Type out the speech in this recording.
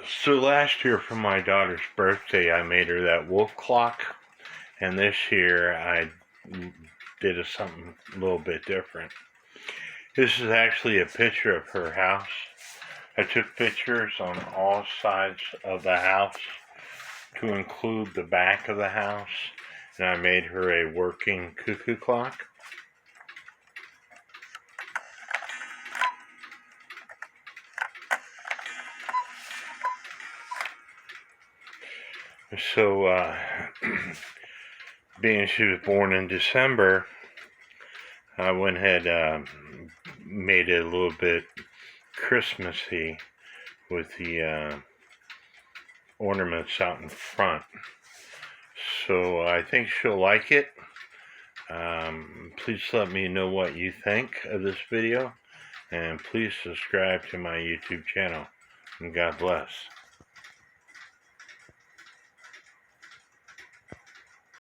So last year for my daughter's birthday, I made her that wolf clock, and this year I did something a little bit different. This is actually a picture of her house. I took pictures on all sides of the house to include the back of the house, and I made her a working cuckoo clock. So, being she was born in December, I went ahead made it a little bit Christmassy with the ornaments out in front. So I think she'll like it. Please let me know what you think of this video, and please subscribe to my YouTube channel. And God bless.